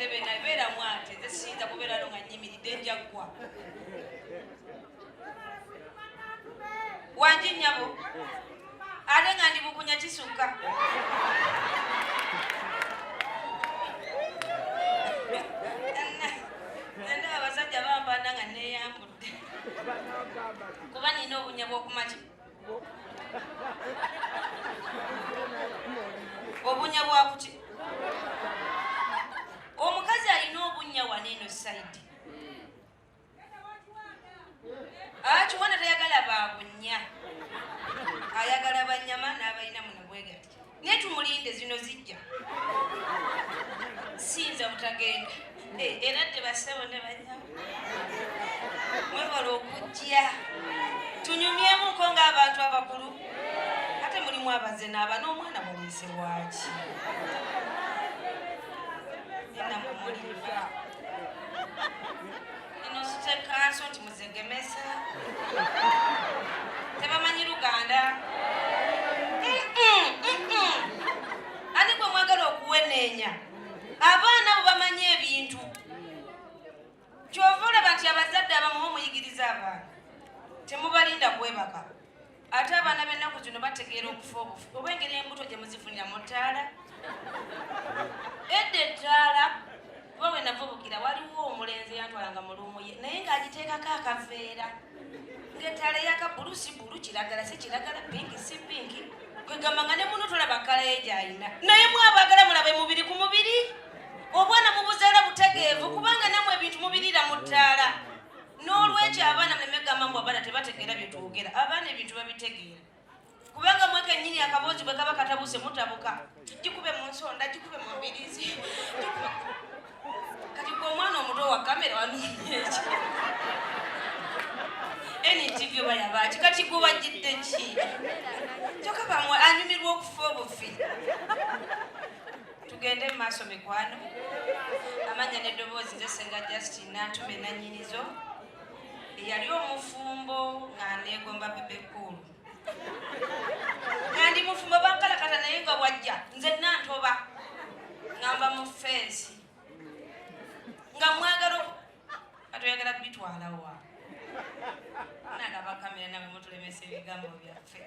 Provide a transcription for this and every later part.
katebe na beera mwate zesinza kubeera no nga nyimiridde njagwa wanji nyabo ate nga ndi bukunya kisuka nenda abasajja bampanda nga neeyambudde kuba nina obunya bw'okumaki obunya bwakuki omukazi alina obunya waneeno saidi akiwona tayagala babunya ayagala banyama n'abalina muno bwegati naye tumulinde zino zijja sinza butagenda era dde basebo ne banyama mwebala okujja tunyumyemuko ng'abantu abakulu ate mulimu abaze n'aba n'omwana muliise waki enamumulimba ino sitekanso nti muzegemesa tebamanyi Luganda ani gwe mwagala okuweneenya abaana bo bamanyi ebintu kyova olaba nti abazadde abamu omuyigiriza abaana temubalinda kwebaka ate abaana b'ennaku zino bategeera okufa obufu oba engeri embuto gye muzifunira mu ttaala edda ettaala kuba bwe navubukira waliwo omulenzi yantwalanga mu luumu ye naye ng'agiteekako akaveera ng'ettaala eyaka bulu si bulu kiragala si kiragala pinki si pinki kwegamba nga ne muno tolaba kkala ye gy'alina naye mwabaagala mulabe mubiri ku mubiri obwana mubuzaala butegeevu kubanga namwe ebintu mubirira mu ttaala n'olwekyo abaana muleme gamba mbu abaana tebategeera bye twogera abaana ebintu babitegeera kubanga mweka ennyini akaboozi bwe kaba katabuse mutabuka gikube mu nsonda gikube mu mbirizi kati gwe omwana omuto wa kamera wanoonyeki NTV bayabaki kati gwe wajjidde ki kyokka bamwe anyumirwa okufa obufi tugende mu maaso mikwano amanya n'eddoboozi nze Ssenga Justin Nantume nannyinizo yali omufumbo nga neegomba bebekulu nga ndi mufumbo bankalakata naye nga wajja nze Nantoba ngamba mu fensi nga mwagala atoyagala bitwalawa nagaba kamera nawe mutulemesa ebigambo byaffe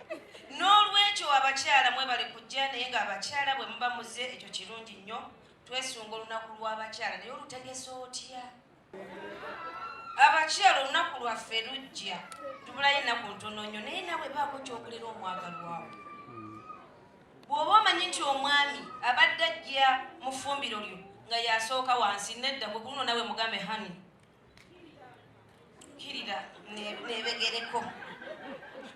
n'olwekyo abakyala mwebale kujja naye nga abakyala bwe muba muze ekyo kirungi nnyo twesunga olunaku lw'abakyala naye olutegesa otya abakyala olunaku lwaffe lujja tubulayo ennaku ntono nnyo naye nawe baako kyokolera omwagalwawo bw'oba omanyi nti omwami abadde ajja mu ffumbiro lyo nga yasooka wansi nedda gwe kuno nawe mugambe hani kirira nebegereko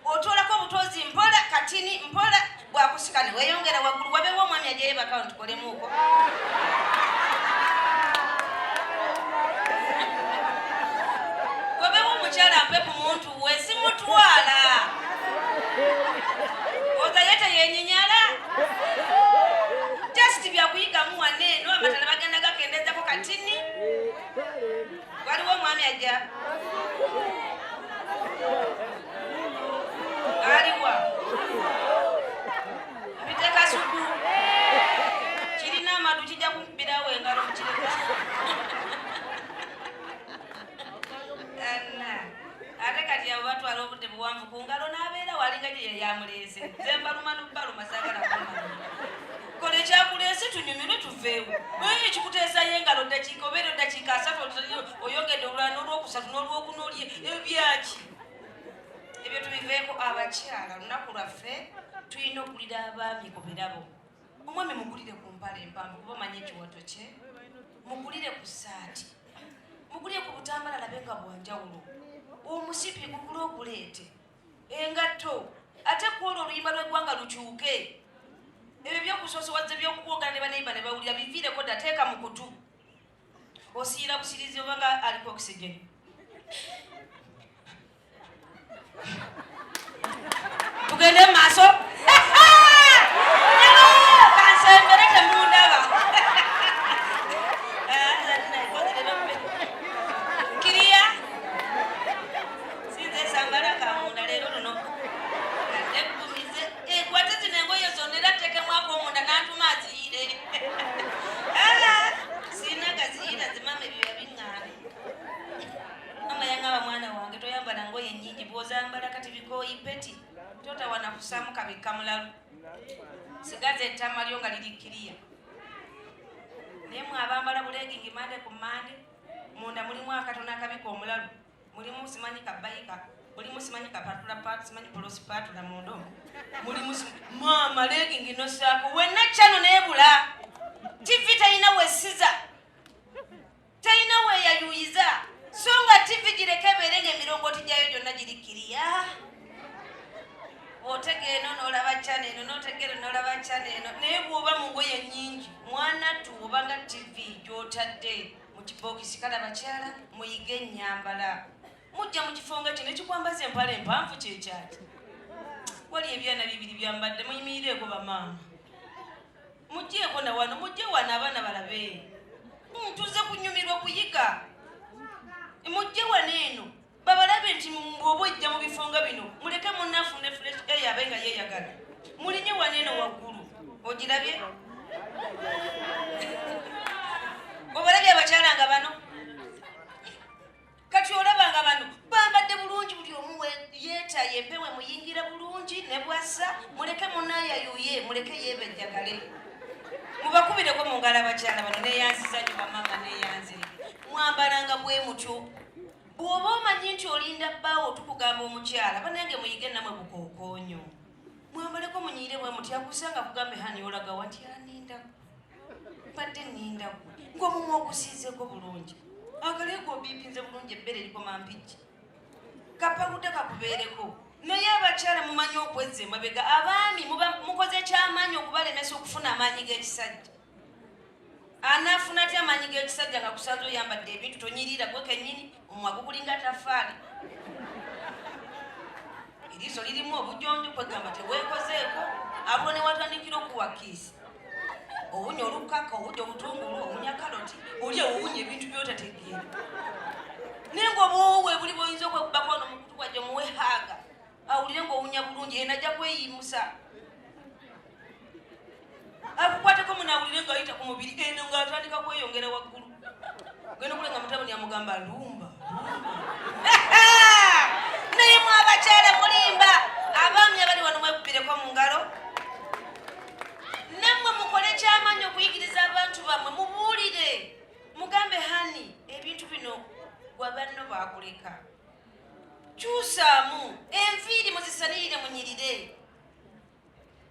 otolako obutozi mpola katini mpola bwakusika ne weeyongera waggulu wabeewo omwami ajayo bakawo tukolemuuko wabeewo omukyala mpe ku muntu we simutwala ozaye teyenyinyala just byakuyigamu waneeno amatala bagenda gakendezako katini waliwo omwami ajja aliwa biteka suku kirina amadu kijja kukubirawo engalo mukireka ate kati abo batwala obudde buwanvu ku ngalo n'abeera walinga gye yeyamuleese nze mbaluma n'obbaluma saagala kumanya kola ekyakuleese tunyumirwe tuveewo ekikuteesayo engalo ddakiika obeera eddakiika 3 oyongedde olulala n'olwokusatu n'olwokuna olye ebyaki ebyo tubiveeko abakyala lunaku lwaffe tulina okulira abaami ku birabo omwami mugulire ku mpale empanvu kuba omanyi ekiwato kye mugulire ku ssaati mugulire ku butambala labe nga bwanjawulo omusipi gugule oguleete engatto ate kuola oluyimba lw'eggwanga lukyuke ebyo byokusoosowaza by'okukwogana ne baneiba ne bawulira biviireko ddateeka mu kutu osiira busirizi obanga aliko okisigeni tugende mu maaso kansembere temundaba kiriya sinze esambala kamunda leero luno egumize ekwate zino engoye zonna era tekemwako omunda nantuma aziire siina gazi akusaamu kabikka mulalu sigaza ettama lyo nga lirikkiriya naye mwabambala bulegingi mande ku mande munda mulimu akatono akabika omulalu mulimu simanyi kabayika mulimu simanyi kapatula patu simanyi polosipatula mundomo mulimu mama legingi nosaako wenna chano nebula TV talina wesiza talina weyayuyiza so nga TV gireke ebeere ng'emirongooti gyayo gyonna girikkiriya otegeeno n'olaba chano eno n'otegeera n'olaba chano eno naye bw'oba mu ngoye nnyingi mwana tuobanga TV gy'otadde mu kibokisi kale abakyala muyige ennyambala mujja mu kifo nga kino ekikwambaza empala empanvu kyekyati wali ebyana bibiri byambadde muyimirireeko bamaama mujjeeko na wano mujje wano abaana balabe tuze kunyumirwa kuyiga mujje wano eno babalabe nti bw'oba ojja mu bifo nga bino muleke munnafune fresh air abe nga yeeyagala mulinye wano eno waggulu ogirabye obalabye abakyala nga bano kati olabanga bano bambadde bulungi buli omu yeetaye empewe muyingira bulungi ne bwassa muleke munaayayuye muleke yeebejjagale mubakubireko mu ngalo abakyala bano neeyanziza nyo bamama neeyanzire mwambalanga bwe mutyo bw'oba omanyi nti olinda bbaawo tukugamba omukyala banange muyige namwe bukookoonyo mwambaleko munyiire bwe muti akusanga kugambe hani olaga wati anindaku mbadde nnindaku ng'omumu ogusiizeko bulungi akaleego obiipinze bulungi ebbere likoma mpijji kapawudde kakubeereko naye abakyala mumanyi okwezza emabega abaami mukoze kyamaanyi okubalemesa okufuna amaanyi g'ekisajja anaafuna atya amaanyi g'ekisajja nga kusaza oyambadde ebintu tonyirira gwe kennyini omumwa gukulinga tafaali eriiso lirimu obujonjo kwegamba teweekozeeko abwo ne watandikira okuwakiisa owunya olukaka owunya obutungulu owunya kaloti oli owunya ebintu byotategeera naye ngaobuwuwe buli bwoyinza okwekubako ono mukutu gwajja muwehaaga awulire ng'owunya bulungi ena ajja kweyimusa akukwateko munawulire ng'ayita ku mubiri eno ng'atandika kweyongera waggulu genda okulenga mutabani amugamba lumba naye mwabakyala mulimba abaami abali wano mwekubireko mu ngalo nammwe mukole kyamaanyi okuyigiriza abantu bammwe mubuulire mugambe hani ebintu bino gwabanno bakuleka kyusaamu enviiri muzisanirire munyirire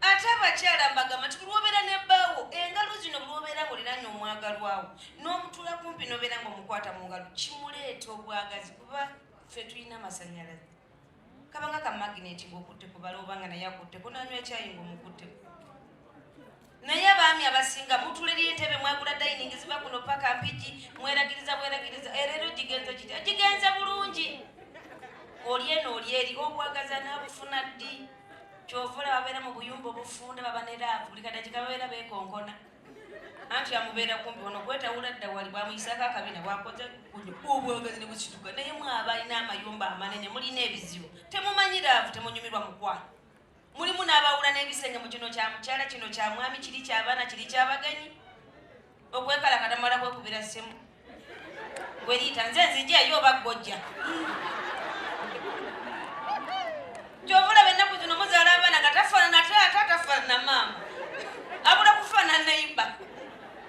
ate abakyala mbagamba nti bulwobeera nebbaawo engalo zino bulwobeera ng'oliranye omwagalwawo n'omutula kumpi nobeera ng'omukwata mu ngalo kimuleeta obwagazi kuba ffe tulina amasanyalaze kabanga ka magineti ng'okutte kubala obanga naye akutteko nanywa ekyayi ng'omukutteko naye abaami abasinga mutulirye entebe mwagula dayiningi ziba kuno paka mpigi mweragiriza bweragiriza erero gigenze kitya gigenze bulungi oli eno oli eri obwagazi anaabufuna ddi kyovula babeera mu buyumba obufunde baba ne laavu buli kadaki kababeera beekonkona anti amubeera kumpi ono kwetawula dda wali bwamuyisako akabina bwakoze obwagazi ne busituka naye mwaba alina amayumba amanene mulina ebizibu temumanyi laavu temunyumirwa mukwano mulimu n'abawula n'ebisenge mu kino kya mukyala kino kya mwami kiri ky'abaana kiri ky'abagenyi okwekala katamala kwekubira ssimu weriyita nze nzijayo oba ggojja kyovula bennaku zino muzaala abaana nga tafaanana taata tafaanana maama abula kufaanana neiba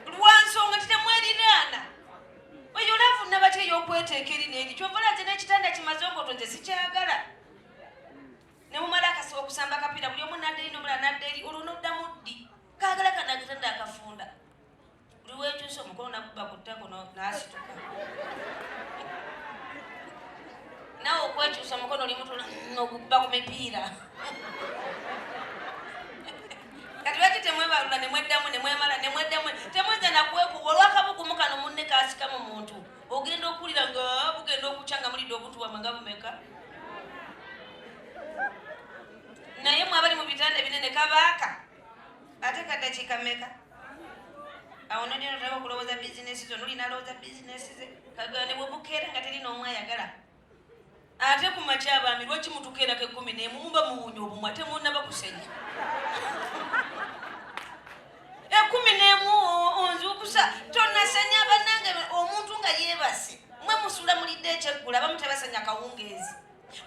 lwansonga titemweriraana oyo laavu nabati ey'okweteeka eri n'eri kyovula nze n'ekitanda kimaze okoto nze sikyagala ne mumala akasiba okusamba akapiira buli omu nadda eri n'omulala nadda eri olwo n'oddamu ddi kaagala kana akatanda akafunda buli weekyusa omukono nakuba ku ttako n'asituka nawe okwekyusa omukono olimutula n'okuba ku mipiira kati lwaki temwebalula nemweddamu nemwemala nemweddamu temweza nakwekuba olwakabugumu kano munne kaasika mu muntu ogenda okuwulira nga bugenda okukya nga mulidde obutuwama nga bumeka naye mwabali mu bitanda binene kabaaka ate kaddakiika mmeka awo nodino otaka okulowooza bizinesi zo nolina lowooza bizinesi ze kagala ne bwe bukeera nga terina omu ayagala ate ku makya abaami lwaki mutukeerako 11 muba muwunya obumwa temunaba kusenya 11 onzukusa tonasenya bannange omuntu nga yeebase mwe musula mulidde ekyeggula abamu tebasenya kawungeezi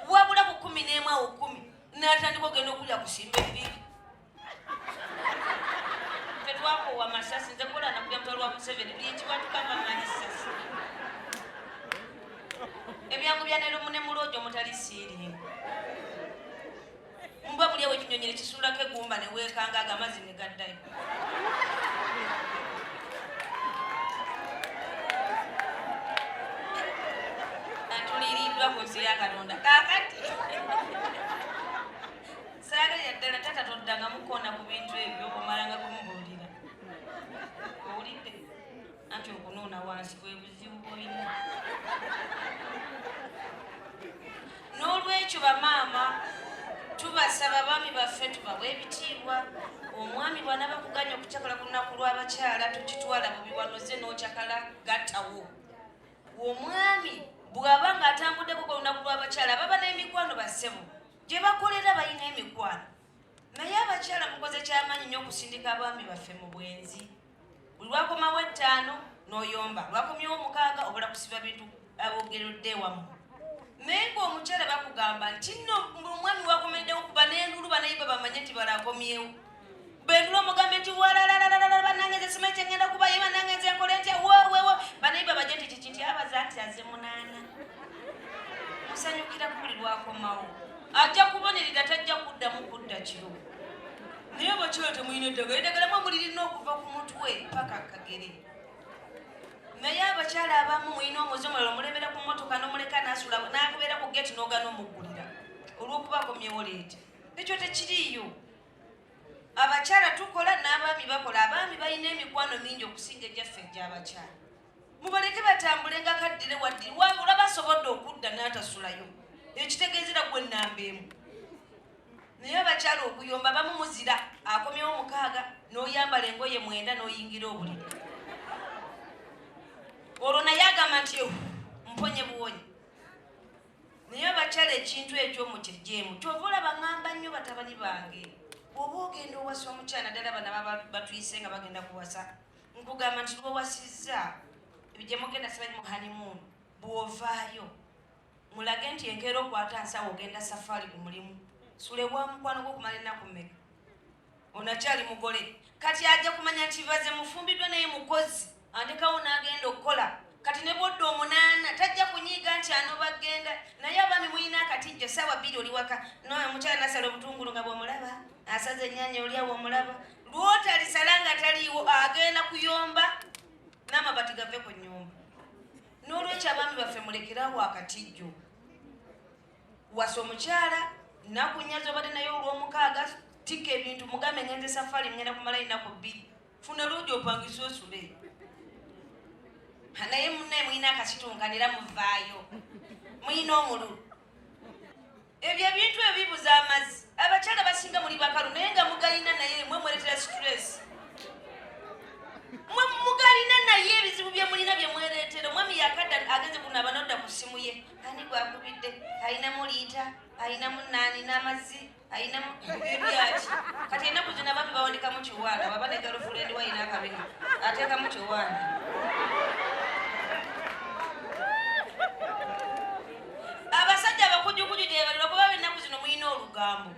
wabula ku 11 awo 10 n'atandika okugenda okulya kusimba ebibi tetwakowa masasi nze kola nakulya mutwalo wa Museveni byekibwatukanga manyi sasi ebyangu bya Nairobi ne Mulojo mutali siiringa mba buli awo ekinyonyi ne kisuulako egumba ne weekanga amazzi ne gaddayo atuliriddwa ku nsi ya Katonda kaakati saagalira ddala tata toddanga mukoona ku bintu ebyo omalanga kumubuulira owulidde anti okunuuna wansi bwe buzibu bwolina n'olwekyo bamaama tubasaba baami baffe tubawa ebitiibwa omwami bw'anaaba kuganya okucakala ku lunaku lw'abakyala tukitwala bubi wanoze n'okyakala gattawo omwami bw'aba ng'atambuddeko ku lunaku lw'abakyala baba n'emikwano bassebo gye bakolera balina emikwano naye abakyala mukoze kyamaanyi nnyo okusindika abaami baffe mu bwenzi buli lwakomawo 5 n'oyomba lwakomyewo 6 obula kusiba bintu abogeredde wamu naye ng'omukyala bakugamba nti nno omwami wakomeddewo kuba n'endulu banayiba bamanye nti balakomyewo bendula omugambe nti walalalala banange nze simanyi kyengenda kubaye banange nze nkole ntya wowewo banayiba baje nti kiki nti abaza nti aze 8 musanyukira ku buli lwakomawo ajja kubonerera tajja kuddamu kudda kiro naye abakyala temulina eddagala eddagalamu mulirina okuva ku mutwe paka akagere naye abakyala abamu mulina omuze omulala omulembera ku mmotoka n'omuleka n'asula n'akubeera ku geti n'ogana omuggulira olw'okubakomyewo leeta ekyo tekiriiyo abakyala tukola n'abaami bakola abaami balina emikwano mingi okusinga egyaffe egy'abakyala mubaleke batambule nga kaddire waddiri olaba asobodde okudda n'atasulayo ekitegeezera gwe nnamba emu naye abakyala okuyomba abamu muzira akomyewo 6 n'oyambala engoye 9 n'oyingira obuliri olwo naye agamba nti mponye buwonye naye abakyala ekintu ekyo mukijeemu kyova olaba ŋŋamba nnyo batabani bange oba ogenda owasa omukyala naddala bana batuyise nga bagenda kuwasa nkugamba nti lwowasizza ebyo mugenda sibali mu honeymoon bw'ovaayo mulage nti enkeera okwata nsawo ogenda safaari ku mulimu sulebwa mukwano gw'okumala ennaku mmeka onakyali mugole kati ajja kumanya nti baze mufumbiddwa naye mukozi andekawo n'agenda okukola kati ne bwodda 8 tajja kunyiiga nti ano bagenda naye abaami mulina akatijjo essaawa 2 oli waka omukyala nasala obutungulu nga bw'omulaba asaza ennyaanya oliawo omulaba lwotalisala nga taliiwo agenda kuyomba n'amabati gave ku nnyumba n'olwekyo abaami baffe mulekerawo akatijjo wasa omukyala nakunyaza obadde naye olw'omukaaga tika ebintu mugambe ngenze safaari ngenda kumala ennaku 2 funa lwogi opangisa osule naye munnaye mulina akasitunkanira muvaayo mulina omululu ebyo ebintu ebibuza amazzi abakyala basinga muli bakalu naye nga mugalina naye mwe mweretera stress mwe mugalina naye ebizibu bye mulina bye mwereetera omwami yakadda agenze kunaaba nodda ku ssimu ye ani gwakubidde ayinamu liita ayinamu naani n'amazzi ayinamu ebyaki kati ennaku zino abami bawandikamu kiwanda baba ne galufulendi wayina akabina ateekamu kiwanda abasajja abakujukuju gyebalira kuba ennaku zino mulina olugambo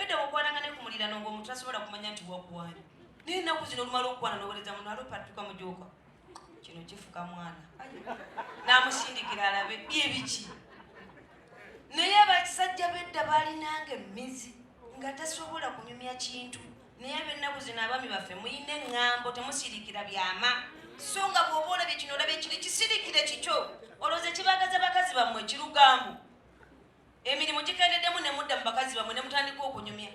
edda bwokwananga ne kumulirano ng'omuntu tasobola kumanya nti wakuwanya naye ennaku zino olumala okukwana nowereza muno alopatuka mujoka kino kifuka mwana n'amusindikira alabe byebiki naye abasajja bedda balinanga emizi nga tasobola kunyumya kintu naye ab'ennaku zino abaami baffe muyina eŋŋambo temusirikira byama so nga bw'oba olabye kino olabye kiri kisirikire kikyo olowooza kibagaza bakazi bammwe kirugambo emirimu gikendeddemu ne mudda mu bakazi bammwe ne mutandika okunyumya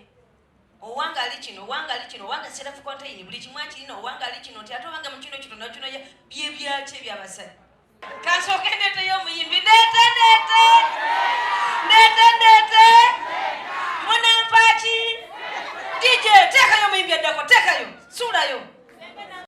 owanga ali kino owanga ali kino owanga self contain buli kimu akirina owanga ali kino nti ate obanga mu kino kino nakino bye byaki ebyabasajja kansooke